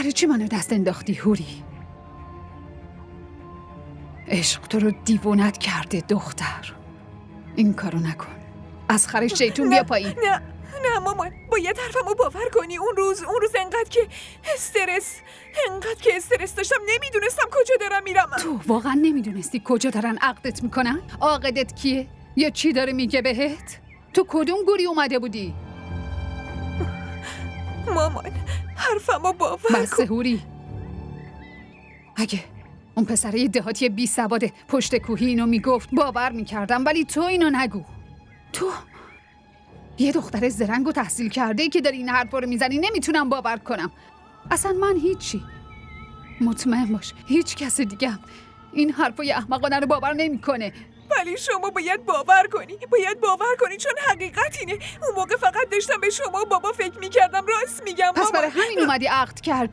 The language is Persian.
برای چی منو دست انداختی هوری؟ عشق تو رو دیوونت کرده دختر. این کارو نکن. از خرش شیطون بیا پایین. نه مامان، باید حرفمو باور کنی. اون روز انقدر که استرس داشتم نمیدونستم کجا دارم میرم. تو واقعا نمیدونستی کجا دارن عقدت میکنن؟ عاقدت کیه؟ یا چی داره میگه بهت؟ تو کدوم گوری اومده بودی؟ مامان حرفمو باور بس هوری. اگه اون پسره دهاتی بی سواد پشت کوهی اینو میگفت باور میکردم، ولی تو اینو نگو. تو یه دختر زرنگ و تحصیل کرده ای که داری این حرفا رو میزنی نمیتونم باور کنم. اصلا من هیچی. مطمئن باش هیچ کس دیگه هم این حرفای احمقانه رو باور نمیکنه. ولی شما باید باور کنی چون حقیقت اینه. اون موقع فقط داشتم به شما و بابا فکر میکردم. راست میگم پس مامان. برای همین اومدی عقد کردی؟